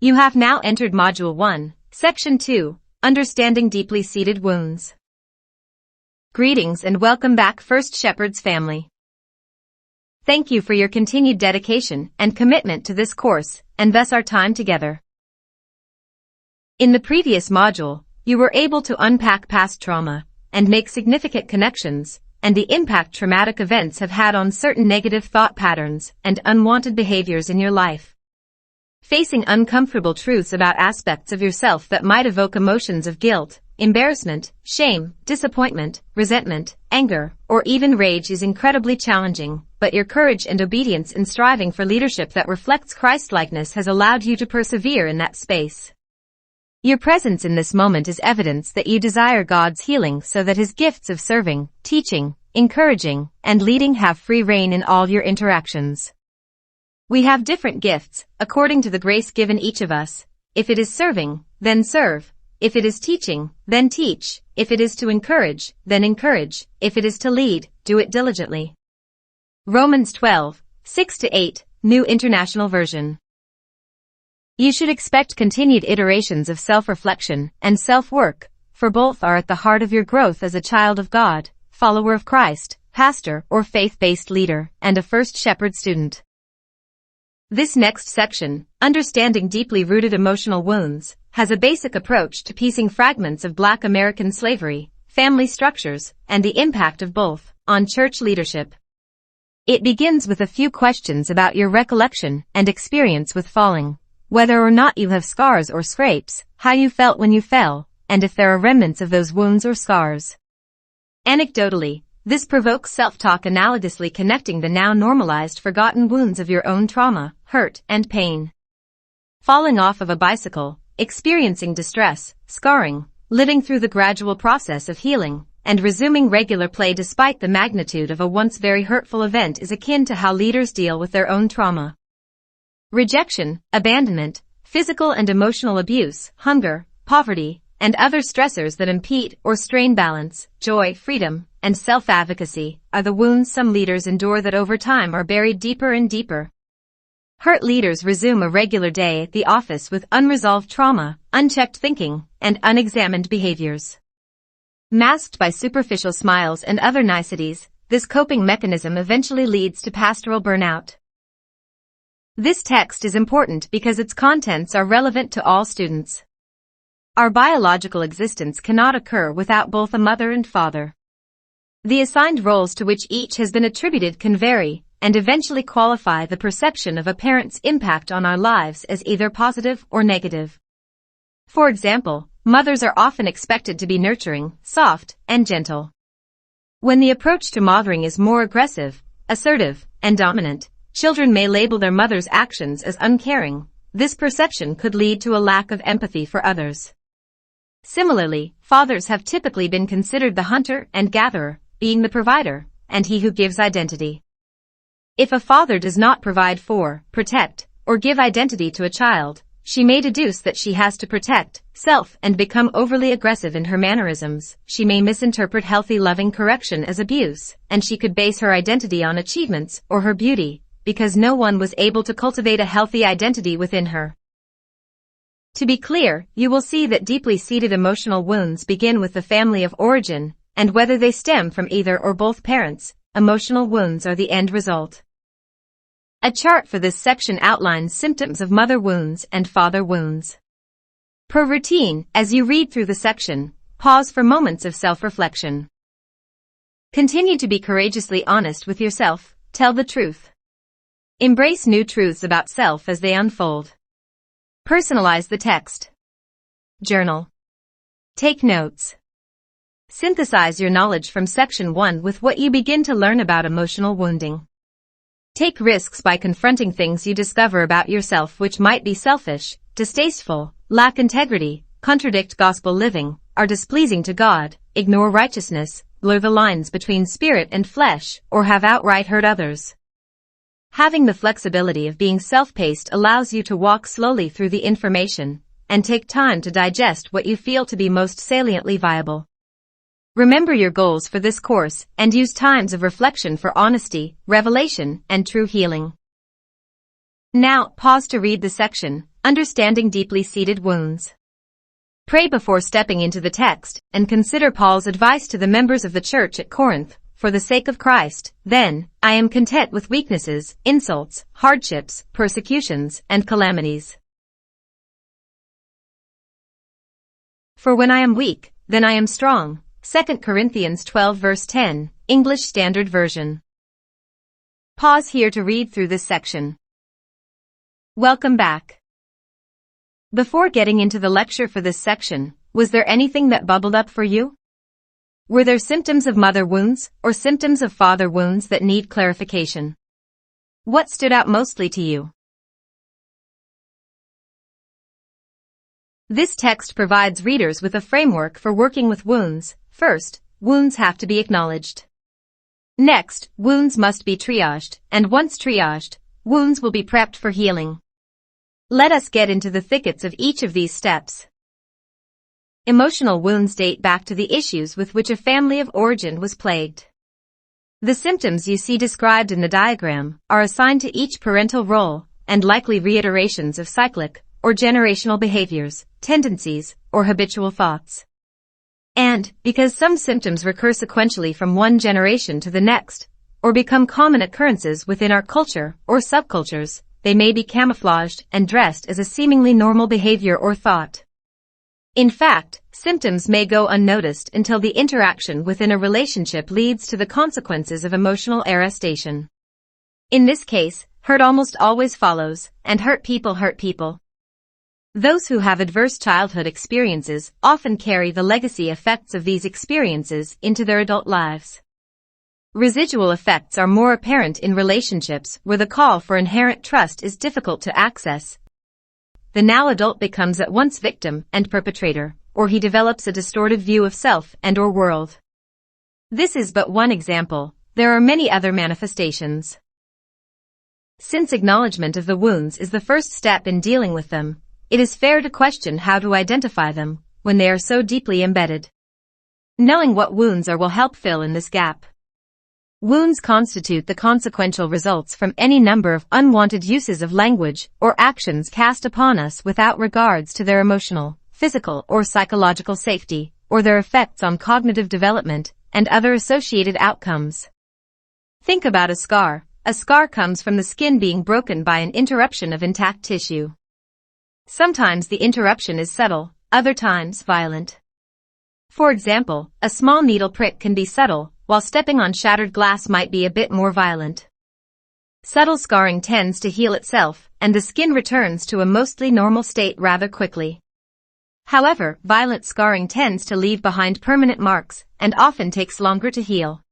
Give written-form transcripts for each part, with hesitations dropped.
You have now entered Module 1, Section 2, Understanding Deeply Seated Wounds. Greetings and welcome back, First Shepherd's family. Thank you for your continued dedication and commitment to this course, and thus our time together. In the previous module, you were able to unpack past trauma and make significant connections and the impact traumatic events have had on certain negative thought patterns and unwanted behaviors in your life. Facing uncomfortable truths about aspects of yourself that might evoke emotions of guilt, embarrassment, shame, disappointment, resentment, anger, or even rage is incredibly challenging, but your courage and obedience in striving for leadership that reflects Christ-likeness has allowed you to persevere in that space. Your presence in this moment is evidence that you desire God's healing so that His gifts of serving, teaching, encouraging, and leading have free reign in all your interactions. We have different gifts, according to the grace given each of us. If it is serving, then serve. If it is teaching, then teach. If it is to encourage, then encourage. If it is to lead, do it diligently. Romans 12, 6-8, New International Version. You should expect continued iterations of self-reflection and self-work, for both are at the heart of your growth as a child of God, follower of Christ, pastor or faith-based leader, and a First Shepherd student. This next section, Understanding Deeply Rooted Emotional Wounds, has a basic approach to piecing fragments of Black American slavery, family structures, and the impact of both on church leadership. It begins with a few questions about your recollection and experience with falling, whether or not you have scars or scrapes, how you felt when you fell, and if there are remnants of those wounds or scars. Anecdotally, this provokes self-talk analogously connecting the now normalized forgotten wounds of your own trauma, hurt, and pain. Falling off of a bicycle, experiencing distress, scarring, living through the gradual process of healing, and resuming regular play despite the magnitude of a once very hurtful event is akin to how leaders deal with their own trauma. Rejection, abandonment, physical and emotional abuse, hunger, poverty, and other stressors that impede or strain balance, joy, freedom, and self-advocacy are the wounds some leaders endure that over time are buried deeper and deeper. Hurt leaders resume a regular day at the office with unresolved trauma, unchecked thinking, and unexamined behaviors. Masked by superficial smiles and other niceties, this coping mechanism eventually leads to pastoral burnout. This text is important because its contents are relevant to all students. Our biological existence cannot occur without both a mother and father. The assigned roles to which each has been attributed can vary, and eventually qualify the perception of a parent's impact on our lives as either positive or negative. For example, mothers are often expected to be nurturing, soft, and gentle. When the approach to mothering is more aggressive, assertive, and dominant, children may label their mother's actions as uncaring. This perception could lead to a lack of empathy for others. Similarly, fathers have typically been considered the hunter and gatherer, being the provider, and he who gives identity. If a father does not provide for, protect, or give identity to a child, she may deduce that she has to protect self and become overly aggressive in her mannerisms. She may misinterpret healthy loving correction as abuse, and she could base her identity on achievements or her beauty, because no one was able to cultivate a healthy identity within her. To be clear, you will see that deeply seated emotional wounds begin with the family of origin, and whether they stem from either or both parents, emotional wounds are the end result. A chart for this section outlines symptoms of mother wounds and father wounds. Per routine, as you read through the section, pause for moments of self-reflection. Continue to be courageously honest with yourself, tell the truth. Embrace new truths about self as they unfold. Personalize the text. Journal. Take notes. Synthesize your knowledge from Section 1 with what you begin to learn about emotional wounding. Take risks by confronting things you discover about yourself which might be selfish, distasteful, lack integrity, contradict gospel living, are displeasing to God, ignore righteousness, blur the lines between spirit and flesh, or have outright hurt others. Having the flexibility of being self-paced allows you to walk slowly through the information and take time to digest what you feel to be most saliently viable. Remember your goals for this course and use times of reflection for honesty, revelation, and true healing. Now, pause to read the section, Understanding Deeply Seated Wounds. Pray before stepping into the text, and consider Paul's advice to the members of the church at Corinth. For the sake of Christ, then, I am content with weaknesses, insults, hardships, persecutions, and calamities. For when I am weak, then I am strong. 2 Corinthians 12 verse 10, English Standard Version. Pause here to read through this section. Welcome back. Before getting into the lecture for this section, was there anything that bubbled up for you? Were there symptoms of mother wounds or symptoms of father wounds that need clarification? What stood out mostly to you? This text provides readers with a framework for working with wounds. First, wounds have to be acknowledged. Next, wounds must be triaged, and once triaged, wounds will be prepped for healing. Let us get into the thickets of each of these steps. Emotional wounds date back to the issues with which a family of origin was plagued. The symptoms you see described in the diagram are assigned to each parental role and likely reiterations of cyclic or generational behaviors, tendencies, or habitual thoughts. And, because some symptoms recur sequentially from one generation to the next, or become common occurrences within our culture or subcultures, they may be camouflaged and dressed as a seemingly normal behavior or thought. In fact, symptoms may go unnoticed until the interaction within a relationship leads to the consequences of emotional arrestation. In this case, hurt almost always follows, and hurt people hurt people. Those who have adverse childhood experiences often carry the legacy effects of these experiences into their adult lives. Residual effects are more apparent in relationships where the call for inherent trust is difficult to access. The now adult becomes at once victim and perpetrator, or he develops a distorted view of self and/or world. This is but one example. There are many other manifestations. Since acknowledgement of the wounds is the first step in dealing with them, it is fair to question how to identify them when they are so deeply embedded. Knowing what wounds are will help fill in this gap. Wounds constitute the consequential results from any number of unwanted uses of language or actions cast upon us without regards to their emotional, physical, or psychological safety, or their effects on cognitive development and other associated outcomes. Think about a scar. A scar comes from the skin being broken by an interruption of intact tissue. Sometimes the interruption is subtle, other times violent. For example, a small needle prick can be subtle, while stepping on shattered glass might be a bit more violent. Subtle scarring tends to heal itself, and the skin returns to a mostly normal state rather quickly. However, violent scarring tends to leave behind permanent marks, and often takes longer to heal.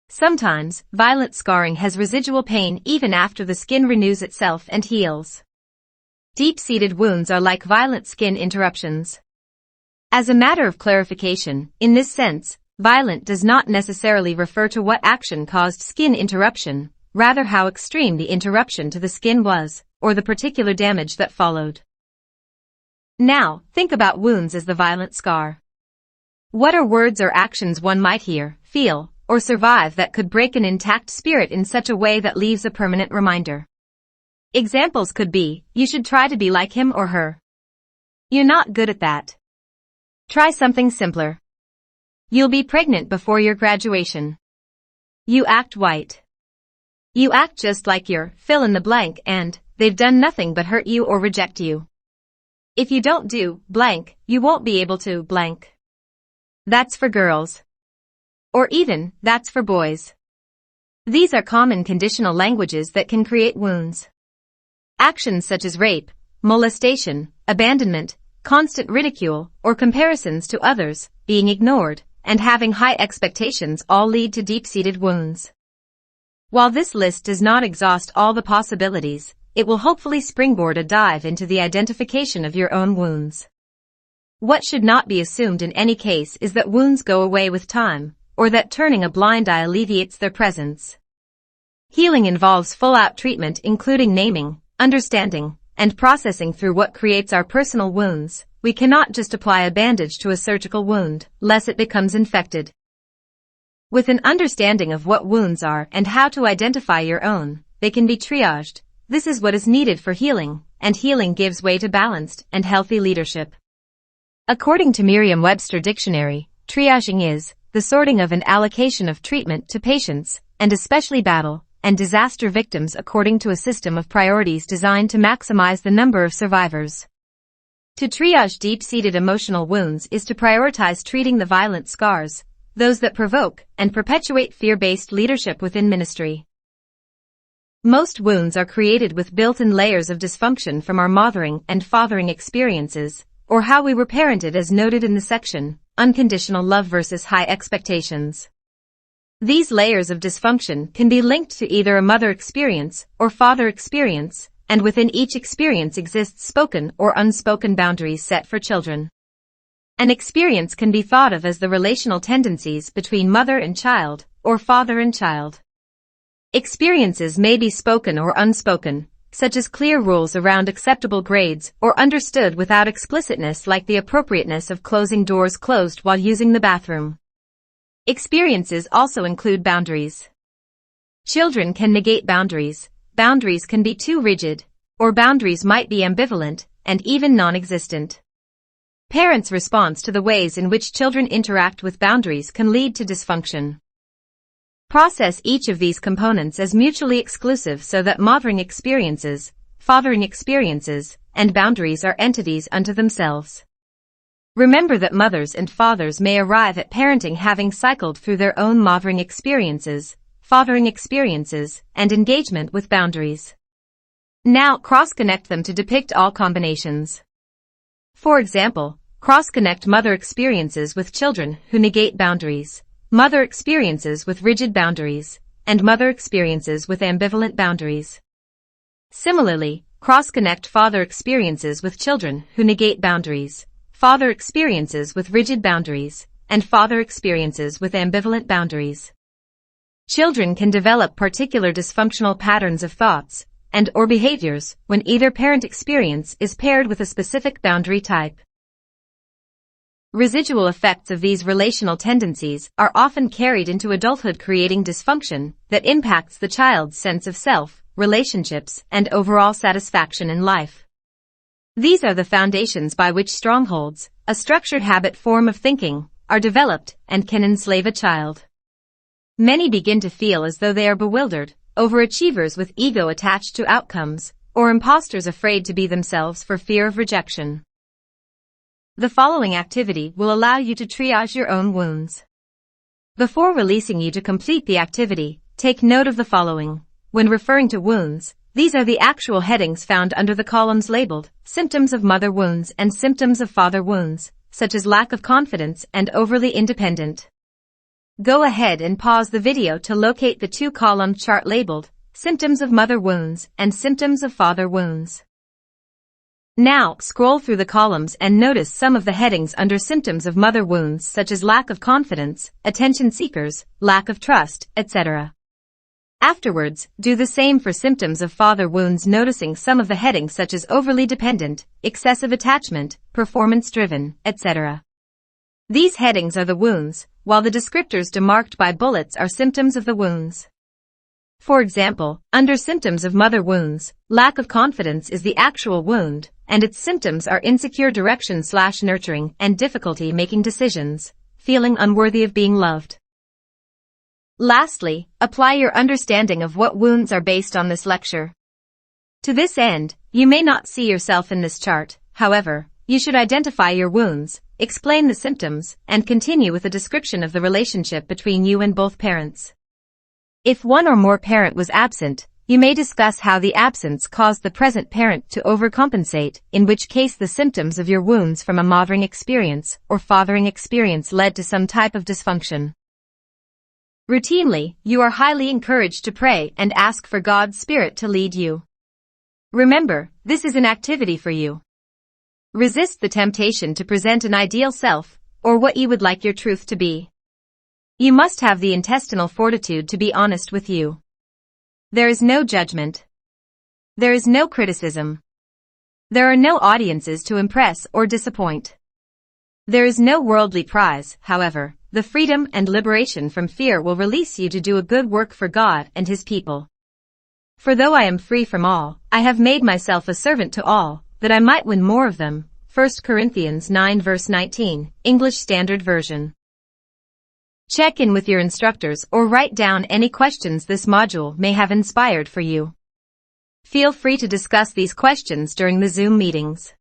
Sometimes, violent scarring has residual pain even after the skin renews itself and heals. Deep-seated wounds are like violent skin interruptions. As a matter of clarification, in this sense, violent does not necessarily refer to what action caused skin interruption, rather how extreme the interruption to the skin was, or the particular damage that followed. Now, think about wounds as the violent scar. What are words or actions one might hear, feel, or survive that could break an intact spirit in such a way that leaves a permanent reminder? Examples could be, you should try to be like him or her. You're not good at that. Try something simpler. You'll be pregnant before your graduation. You act white. You act just like your fill in the blank and they've done nothing but hurt you or reject you. If you don't do blank, you won't be able to blank. That's for girls. Or even, that's for boys. These are common conditional languages that can create wounds. Actions such as rape, molestation, abandonment, constant ridicule, or comparisons to others, being ignored, and having high expectations all lead to deep-seated wounds. While this list does not exhaust all the possibilities, it will hopefully springboard a dive into the identification of your own wounds. What should not be assumed in any case is that wounds go away with time, or that turning a blind eye alleviates their presence. Healing involves full-out treatment including naming, understanding, and processing through what creates our personal wounds. We cannot just apply a bandage to a surgical wound, lest it becomes infected. With an understanding of what wounds are and how to identify your own, they can be triaged. This is what is needed for healing, and healing gives way to balanced and healthy leadership. According to Merriam-Webster Dictionary, triaging is the sorting of and allocation of treatment to patients, and especially battle and disaster victims according to a system of priorities designed to maximize the number of survivors. To triage deep-seated emotional wounds is to prioritize treating the violent scars, those that provoke and perpetuate fear-based leadership within ministry. Most wounds are created with built-in layers of dysfunction from our mothering and fathering experiences, or how we were parented as noted in the section, Unconditional Love versus High Expectations. These layers of dysfunction can be linked to either a mother experience or father experience, and within each experience exists spoken or unspoken boundaries set for children. An experience can be thought of as the relational tendencies between mother and child, or father and child. Experiences may be spoken or unspoken, such as clear rules around acceptable grades, or understood without explicitness like the appropriateness of closing doors closed while using the bathroom. Experiences also include boundaries. Children can negate boundaries. Boundaries can be too rigid, or boundaries might be ambivalent, and even non-existent. Parents' response to the ways in which children interact with boundaries can lead to dysfunction. Process each of these components as mutually exclusive so that mothering experiences, fathering experiences, and boundaries are entities unto themselves. Remember that mothers and fathers may arrive at parenting having cycled through their own mothering experiences, fathering experiences, and engagement with boundaries. Now cross-connect them to depict all combinations. For example, cross-connect mother experiences with children who negate boundaries, mother experiences with rigid boundaries, and mother experiences with ambivalent boundaries. Similarly, cross-connect father experiences with children who negate boundaries, father experiences with rigid boundaries, and father experiences with ambivalent boundaries. Children can develop particular dysfunctional patterns of thoughts and or behaviors when either parent experience is paired with a specific boundary type. Residual effects of these relational tendencies are often carried into adulthood, creating dysfunction that impacts the child's sense of self, relationships, and overall satisfaction in life. These are the foundations by which strongholds, a structured habit form of thinking, are developed and can enslave a child. Many begin to feel as though they are bewildered, overachievers with ego attached to outcomes, or imposters afraid to be themselves for fear of rejection. The following activity will allow you to triage your own wounds. Before releasing you to complete the activity, take note of the following. When referring to wounds, these are the actual headings found under the columns labeled symptoms of mother wounds and symptoms of father wounds, such as lack of confidence and overly independent. Go ahead and pause the video to locate the two-column chart labeled symptoms of mother wounds and symptoms of father wounds. Now, scroll through the columns and notice some of the headings under symptoms of mother wounds such as lack of confidence, attention seekers, lack of trust, etc. Afterwards, do the same for symptoms of father wounds, noticing some of the headings such as overly dependent, excessive attachment, performance-driven, etc. These headings are the wounds, while the descriptors demarked by bullets are symptoms of the wounds. For example, under symptoms of mother wounds, lack of confidence is the actual wound, and its symptoms are insecure direction/nurturing and difficulty making decisions, feeling unworthy of being loved. Lastly, apply your understanding of what wounds are based on this lecture. To this end, you may not see yourself in this chart, however, you should identify your wounds, explain the symptoms, and continue with a description of the relationship between you and both parents. If one or more parent was absent, you may discuss how the absence caused the present parent to overcompensate, in which case the symptoms of your wounds from a mothering experience or fathering experience led to some type of dysfunction. Routinely, you are highly encouraged to pray and ask for God's Spirit to lead you. Remember, this is an activity for you. Resist the temptation to present an ideal self, or what you would like your truth to be. You must have the intestinal fortitude to be honest with you. There is no judgment. There is no criticism. There are no audiences to impress or disappoint. There is no worldly prize, however, the freedom and liberation from fear will release you to do a good work for God and His people. For though I am free from all, I have made myself a servant to all, that I might win more of them. 1 Corinthians 9 verse 19, English Standard Version. Check in with your instructors or write down any questions this module may have inspired for you. Feel free to discuss these questions during the Zoom meetings.